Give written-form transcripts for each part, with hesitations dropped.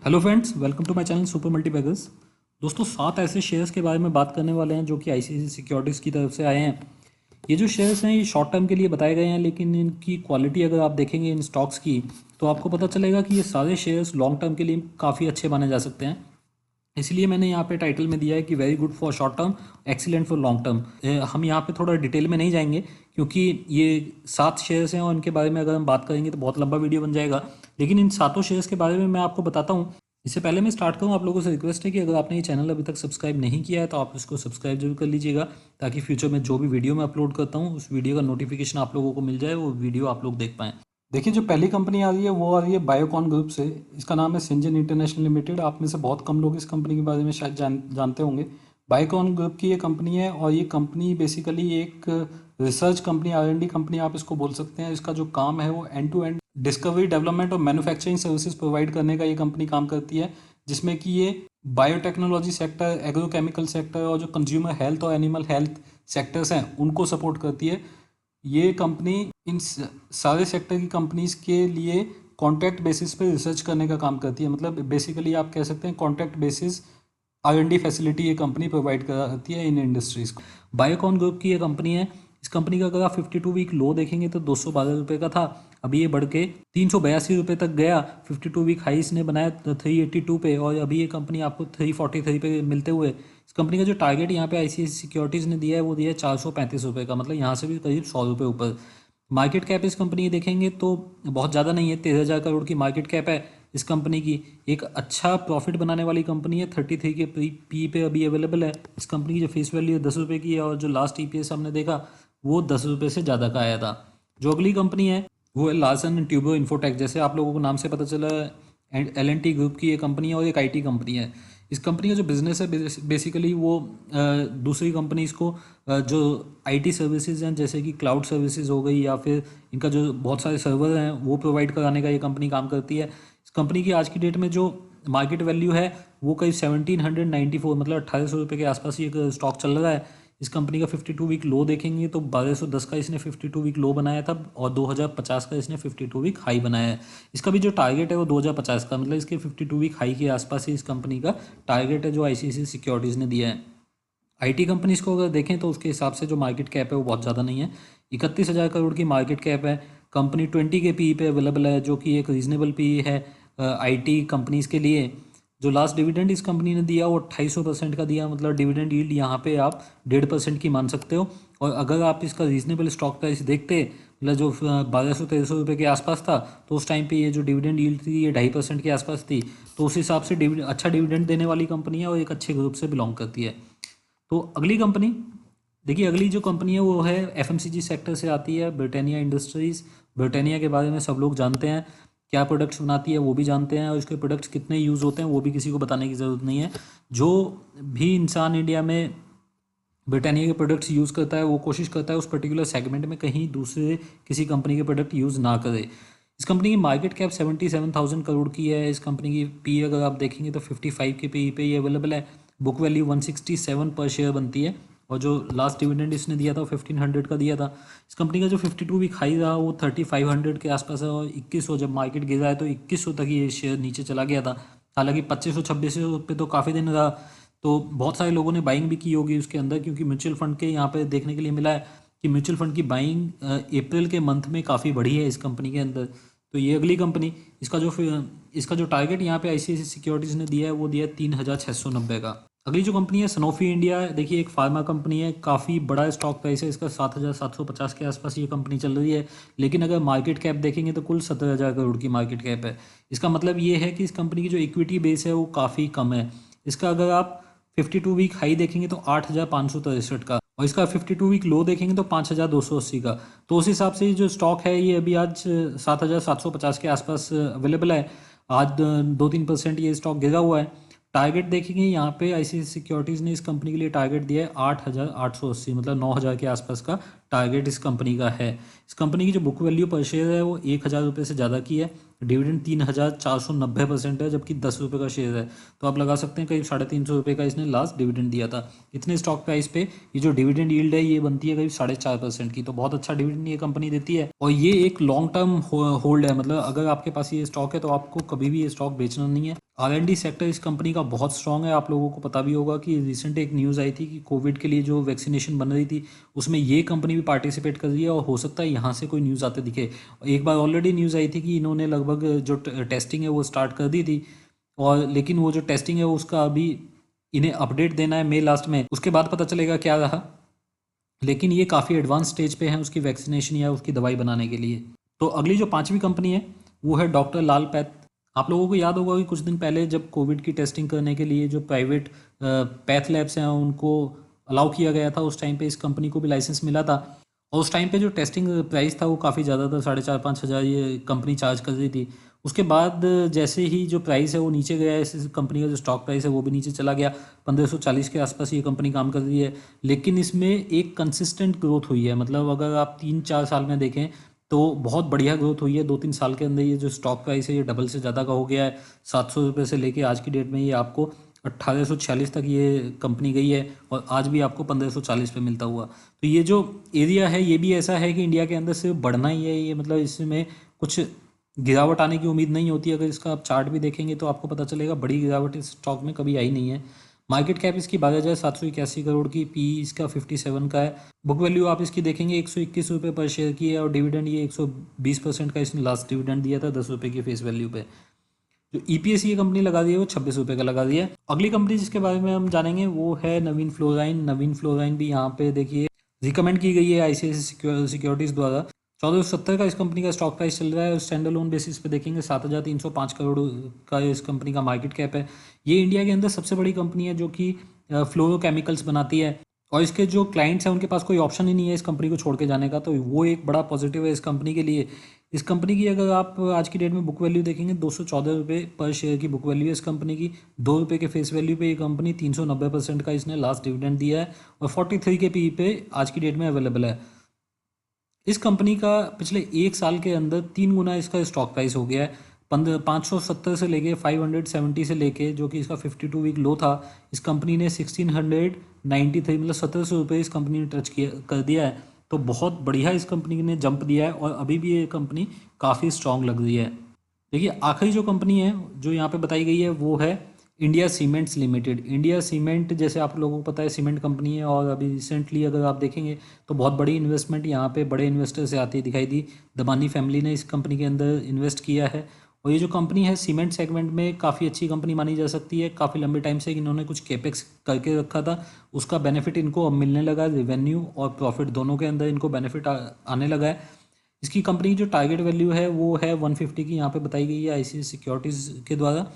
Hello friends, welcome to my channel super multibaggers. दोस्तों, 7 ऐसे shares के बारे में बात करने वाले हैं जो कि आईसीआईसीआई सिक्योरिटीज़ की तरफ से आए हैं। ये जो शेयर्स हैं ये शॉर्ट टर्म के लिए बताए गए हैं, लेकिन इनकी क्वालिटी अगर आप देखेंगे इन स्टॉक्स की तो आपको पता चलेगा कि ये सारे शेयर्स लॉन्ग टर्म के लिए काफ़ी अच्छे माने जा सकते हैं। इसलिए मैंने यहाँ पे टाइटल में दिया है कि very good for short term, excellent for long term. हम यहाँ पे थोड़ा डिटेल में नहीं जाएंगे क्योंकि ये 7 शेयर्स हैं और इनके बारे में अगर हम बात करेंगे तो बहुत लंबा वीडियो बन जाएगा। लेकिन इन सातों शेयर्स के बारे में मैं आपको बताता हूँ। इससे पहले मैं स्टार्ट करूँ, आप लोगों से रिक्वेस्ट है कि अगर आपने ये चैनल अभी तक सब्सक्राइब नहीं किया है तो आप इसको सब्सक्राइब जरूर कर लीजिएगा, ताकि फ्यूचर में जो भी वीडियो मैं अपलोड करता हूँ उस वीडियो का नोटिफिकेशन आप लोगों को मिल जाए, वो वीडियो आप लोग देख पाएँ। देखिए, जो पहली कंपनी आ रही है वो आ रही है बायोकॉन ग्रुप से। इसका नाम है सिंजन इंटरनेशनल लिमिटेड। आप में से बहुत कम लोग इस कंपनी के बारे में शायद जानते होंगे। बायोकॉन ग्रुप की ये कंपनी है और ये कंपनी बेसिकली एक रिसर्च कंपनी, R&D कंपनी आप इसको बोल सकते हैं। इसका जो काम है वो end to end discovery, development और मैन्युफैक्चरिंग सर्विसेज प्रोवाइड करने का ये कंपनी काम करती है, जिसमें कि ये बायोटेक्नोलॉजी सेक्टर, एग्रोकेमिकल सेक्टर और जो कंज्यूमर हेल्थ और एनिमल हेल्थ सेक्टर्स हैं उनको सपोर्ट करती है। ये कंपनी इन सारे सेक्टर की कंपनीज के लिए कॉन्ट्रैक्ट बेसिस पे रिसर्च करने का काम करती है। मतलब बेसिकली आप कह सकते हैं कॉन्ट्रैक्ट बेसिस R&D फैसिलिटी ये कंपनी प्रोवाइड कराती है इन इंडस्ट्रीज़ को। बायोकॉन ग्रुप की ये कंपनी है। इस कंपनी का अगर आप 52 वीक लो देखेंगे तो 212 रुपये का था, अभी ये बढ़ के 382 रुपये तक गया। 52 वीक हाई इसने बनाया 382 पे, और अभी ये कंपनी आपको 343 पे मिलते हुए। इस कंपनी का जो टारगेट यहाँ पे आईसीआईसीआई सिक्योरिटीज़ ने दिया है वो दिया है 435 रुपये का, मतलब यहाँ से भी करीब 100 रुपये ऊपर। मार्केट कैप इस कंपनी की देखेंगे तो बहुत ज़्यादा नहीं है, 13,000 करोड़ की मार्केट कैप है इस कंपनी की। एक अच्छा प्रॉफिट बनाने वाली कंपनी है। 33 के पी पे अभी अवेलेबल है। इस कंपनी की जो फेस वैल्यू है 10 रुपये की है, और जो लास्ट EPS हमने देखा वो 10 रुपये से ज़्यादा का आया था। जो अगली कंपनी है वो है लार्सन एंड ट्यूब्रो इन्फोटेक। जैसे आप लोगों को नाम से पता चला, L&T ग्रुप की ये कंपनी है और एक IT कंपनी है। इस कंपनी का जो बिज़नेस है बेसिकली वो दूसरी कंपनीज़ को जो IT सर्विसेज हैं, जैसे कि क्लाउड सर्विसेज हो गई या फिर इनका जो बहुत सारे सर्वर हैं वो प्रोवाइड कराने का ये कंपनी काम करती है। इस कंपनी की आज की डेट में जो मार्केट वैल्यू है वो करीब 1794, मतलब 1800 रुपये के आसपास ये स्टॉक चल रहा है। इस कंपनी का 52 वीक लो देखेंगे तो 1210 का इसने 52 वीक लो बनाया था, और 2050 का इसने 52 वीक हाई बनाया है। इसका भी जो टारगेट है वो 2050 का, मतलब इसके 52 वीक हाई के आसपास ही इस कंपनी का टारगेट है जो आईसीआईसीआई सिक्योरिटीज़ ने दिया है। IT कंपनीज़ को अगर देखें तो उसके हिसाब से जो मार्केट कैप है वो बहुत ज़्यादा नहीं है। 31,000 करोड़ की मार्केट कैप है। कंपनी 20 के PE पे अवेलेबल है, जो कि एक रीजनेबल PE है IT कंपनीज़ के लिए। जो लास्ट डिविडेंड इस कंपनी ने दिया वो 250% का दिया, मतलब डिविडेंड यील्ड यहाँ पे आप 1.5% की मान सकते हो। और अगर आप इसका रीजनेबल स्टॉक प्राइस देखते, मतलब जो 1200-1300 रुपये के आसपास था, तो उस टाइम पे ये जो डिविडेंड यील्ड थी ये 2.5% के आसपास थी। तो उस हिसाब से अच्छा डिविडेंड देने वाली कंपनी है और एक अच्छे ग्रुप से बिलोंग करती है। तो अगली कंपनी देखिए, अगली जो कंपनी है वो है FMCG सेक्टर से आती है, ब्रिटानिया इंडस्ट्रीज़। ब्रिटानिया के बारे में सब लोग जानते हैं, क्या प्रोडक्ट्स बनाती है वो भी जानते हैं, और इसके प्रोडक्ट्स कितने यूज़ होते हैं वो भी किसी को बताने की ज़रूरत नहीं है। जो भी इंसान इंडिया में ब्रिटानिया के प्रोडक्ट्स यूज़ करता है वो कोशिश करता है उस पर्टिकुलर सेगमेंट में कहीं दूसरे किसी कंपनी के प्रोडक्ट यूज़ ना करे। इस कंपनी की मार्केट कैप 77,000 करोड़ की है। इस कंपनी की PE अगर आप देखेंगे तो 55 के PE पे ये अवेलेबल है। बुक वैल्यू 167 पर शेयर बनती है, और जो लास्ट डिविडेंड इसने दिया था वो 1500 का दिया था। इस कंपनी का जो 52 वीक हाई रहा वो 3500 के आसपास है, और 2100 जब मार्केट गिरा है तो 2100 तक ये शेयर नीचे चला गया था। हालांकि 2500-2600 पे तो काफ़ी दिन रहा, तो बहुत सारे लोगों ने बाइंग भी की होगी उसके अंदर, क्योंकि म्यूचुअल फंड के यहाँ पे देखने के लिए मिला है कि म्यूचुअल फंड की बाइंग अप्रैल के मंथ में काफ़ी बढ़ी है इस कंपनी के अंदर। तो ये अगली कंपनी, इसका जो टारगेट यहाँ पे आईसीआईसीआई सिक्योरिटीज़ ने दिया है वो दिया है 3,690 का। अगली जो कंपनी है सनोफी इंडिया है। देखिए, एक फार्मा कंपनी है, काफ़ी बड़ा स्टॉक प्राइस है इसका, 7,750 के आसपास ये कंपनी चल रही है। लेकिन अगर मार्केट कैप देखेंगे तो कुल 17,000 करोड़ की मार्केट कैप है। इसका मतलब ये है कि इस कंपनी की जो इक्विटी बेस है वो काफ़ी कम है। इसका अगर आप 52 वीक हाई देखेंगे तो 8,563 का, और इसका 52 वीक लो देखेंगे तो 5,280 का। तो उस हिसाब से जो स्टॉक है ये अभी आज 7,750 के आसपास अवेलेबल है। आज 2-3% ये स्टॉक गिरा हुआ है। टारगेट देखेंगे यहाँ पे आईसीआईसीआई सिक्योरिटीज़ ने इस कंपनी के लिए टारगेट दिया है 8,880, मतलब 9,000 के आसपास का टारगेट इस कंपनी का है। इस कंपनी की जो बुक वैल्यू पर शेयर है वो 1,000 रुपये से ज़्यादा की है। डिविडेंड 3490% है, जबकि 10 रुपये का शेयर है। तो आप लगा सकते हैं करीब 350 रुपये का इसने लास्ट डिविडेंड दिया था। इतने स्टॉक प्राइस पे ये जो डिविडेंड यील्ड है ये बनती है करीब 4.5% की। तो बहुत अच्छा डिविडेंड ये कंपनी देती है और ये एक लॉन्ग टर्म होल्ड है। मतलब अगर आपके पास ये स्टॉक है तो आपको कभी भी ये स्टॉक बेचना नहीं है। R&D सेक्टर इस कंपनी का बहुत स्ट्रांग है। आप लोगों को पता भी होगा कि रिसेंट एक न्यूज़ आई थी कि कोविड के लिए जो वैक्सीनेशन बन रही थी उसमें ये कंपनी भी पार्टिसिपेट कर रही है और हो सकता है यहाँ से कोई न्यूज़ आते दिखे। एक बार ऑलरेडी न्यूज़ आई थी कि इन्होंने लगभग जो टेस्टिंग है वो स्टार्ट कर दी थी, और लेकिन वो जो टेस्टिंग है उसका अभी इन्हें अपडेट देना है मई लास्ट में, उसके बाद पता चलेगा क्या रहा। लेकिन ये काफ़ी एडवांस स्टेज पे है उसकी वैक्सीनेशन या उसकी दवाई बनाने के लिए। तो अगली जो 5वीं कंपनी है वो है डॉक्टर लाल पैथ। आप लोगों को याद होगा कि कुछ दिन पहले जब कोविड की टेस्टिंग करने के लिए जो प्राइवेट पैथ लैब्स हैं उनको अलाउ किया गया था, उस टाइम पे इस कंपनी को भी लाइसेंस मिला था। और उस टाइम पे जो टेस्टिंग प्राइस था वो काफ़ी ज़्यादा था, 4,500-5,000 ये कंपनी चार्ज कर रही थी। उसके बाद जैसे ही जो प्राइस है वो नीचे गया, इस कंपनी का जो स्टॉक प्राइस है वो भी नीचे चला गया। 1540 के आसपास ये कंपनी काम कर रही है, लेकिन इसमें एक कंसिस्टेंट ग्रोथ हुई है। मतलब अगर आप 3-4 साल में देखें तो बहुत बढ़िया ग्रोथ हुई है। 2-3 साल के अंदर ये जो स्टॉक प्राइस है ये डबल से ज़्यादा का हो गया है। 700 रुपये से लेके आज की डेट में ये आपको 1846 तक ये कंपनी गई है और आज भी आपको 1540 पे मिलता हुआ। तो ये जो एरिया है ये भी ऐसा है कि इंडिया के अंदर सिर्फ बढ़ना ही है ये, मतलब इसमें कुछ गिरावट आने की उम्मीद नहीं होती। अगर इसका आप चार्ट भी देखेंगे तो आपको पता चलेगा बड़ी गिरावट इस स्टॉक में कभी आई नहीं है। मार्केट कैप इसकी 12,781 करोड़ की, पी इसका 57 का है। बुक वैल्यू आप इसकी देखेंगे 121 रुपये पर शेयर की है और डिविडेंड ये 120% का इसने लास्ट डिविडेंड दिया था 10 रुपये की फेस वैल्यू पे। जो EPS ये कंपनी लगा दी है वो 26 रुपये का लगा दिया है। अगली कंपनी जिसके बारे में हम जानेंगे वो है नवीन फ्लोराइन। नवीन फ्लोराइन भी यहाँ पे देखिए रिकमेंड की गई है ICICI सिक्योरिटीज़ द्वारा। 1470 का इस कंपनी का स्टॉक प्राइस चल रहा है और स्टैंड अलोन बेसिस पे देखेंगे 7,305 करोड़ का इस कंपनी का मार्केट कैप है। ये इंडिया के अंदर सबसे बड़ी कंपनी है जो कि फ्लोरोकेमिकल्स बनाती है और इसके जो क्लाइंट्स हैं उनके पास कोई ऑप्शन ही नहीं है इस कंपनी को छोड़ के जाने का। तो वो एक बड़ा पॉजिटिव है इस कंपनी के लिए। इस कंपनी की अगर आप आज की डेट में बुक वैल्यू देखेंगे 214 रुपये पर शेयर की बुक वैल्यू है इस कंपनी की। 2 रुपये के फेस वैल्यू पे ये कंपनी 390% का इसने लास्ट डिविडेंड दिया है और 43 के PE पे आज की डेट में अवेलेबल है। इस कंपनी का पिछले 1 साल के अंदर 3 गुना इसका स्टॉक प्राइस हो गया है। 570 से लेके 570 से लेके जो कि इसका 52 वीक लो था, इस कंपनी ने 1693 मतलब 1700 रुपये इस कंपनी ने टच किया कर दिया है। तो बहुत बढ़िया इस कंपनी ने जंप दिया है और अभी भी ये कंपनी काफ़ी स्ट्रांग लग रही है। देखिए आखिरी जो कंपनी है जो यहाँ पे बताई गई है वो है India cements limited. India cement जैसे आप लोगों को पता है सीमेंट कंपनी है और अभी रिसेंटली अगर आप देखेंगे तो बहुत बड़ी इन्वेस्टमेंट यहाँ पे बड़े इन्वेस्टर से आती दिखाई दी। दमानी फैमिली ने इस कंपनी के अंदर इन्वेस्ट किया है और ये जो कंपनी है सीमेंट सेगमेंट में काफ़ी अच्छी कंपनी मानी जा सकती है। काफ़ी लंबे टाइम से इन्होंने कुछ केपेक्स करके रखा था, उसका बेनिफिट इनको अब मिलने लगा। रेवेन्यू और प्रॉफिट दोनों के अंदर इनको बेनिफिट आने लगा है। इसकी कंपनी जो टारगेट वैल्यू है वो है 150 की यहाँ पे बताई गई है ICICI सिक्योरिटीज़ के द्वारा।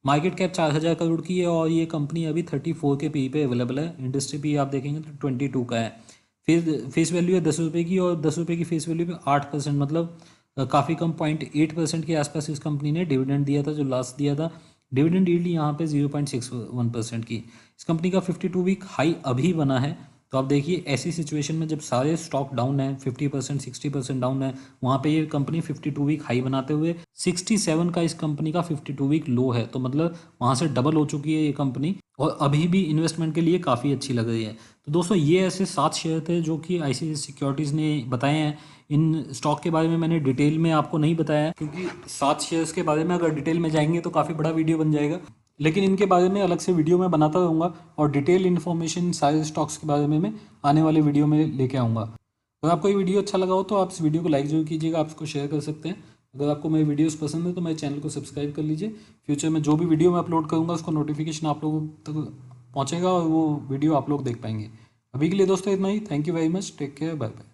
मार्केट कैप 4,000 करोड़ की है और ये कंपनी अभी 34 के PE पे अवेलेबल है। इंडस्ट्री PE आप देखेंगे तो 22 का है। फिर फेस वैल्यू है 10 रुपये की और 10 रुपये की फेस वैल्यू पे 8% मतलब काफ़ी कम 0.8% के आसपास इस कंपनी ने डिविडेंड दिया था जो लास्ट दिया था। डिविडेंड यील्ड यहाँ पे 0.61% की। इस कंपनी का 52 वीक हाई अभी बना है। तो आप देखिए ऐसी सिचुएशन में जब सारे स्टॉक डाउन है 50% 60% डाउन है, वहाँ पे ये कंपनी 52 वीक हाई बनाते हुए 67 का इस कंपनी का 52 वीक लो है। तो मतलब वहाँ से डबल हो चुकी है ये कंपनी और अभी भी इन्वेस्टमेंट के लिए काफ़ी अच्छी लग रही है। तो दोस्तों ये ऐसे 7 शेयर थे जो कि ICICI सिक्योरिटीज़ ने बताए हैं। इन स्टॉक के बारे में मैंने डिटेल में आपको नहीं बताया क्योंकि 7 शेयर्स के बारे में अगर डिटेल में जाएंगे तो काफ़ी बड़ा वीडियो बन जाएगा, लेकिन इनके बारे में अलग से वीडियो मैं बनाता रहूँगा और डिटेल इन्फॉर्मेशन सारे स्टॉक्स के बारे में मैं आने वाले वीडियो में लेके आऊँगा। अगर आपको ये वीडियो अच्छा लगा हो तो आप इस वीडियो को लाइक जरूर कीजिएगा, आप इसको शेयर कर सकते हैं। अगर आपको मेरी वीडियोस पसंद है तो मेरे चैनल को सब्सक्राइब कर लीजिए। फ्यूचर में जो भी वीडियो मैं अपलोड करूँगा उसका नोटिफिकेशन आप लोगों तक पहुँचेगा और वो वीडियो आप लोग देख पाएंगे। अभी के लिए दोस्तों इतना ही। Thank you very much, take care, bye bye.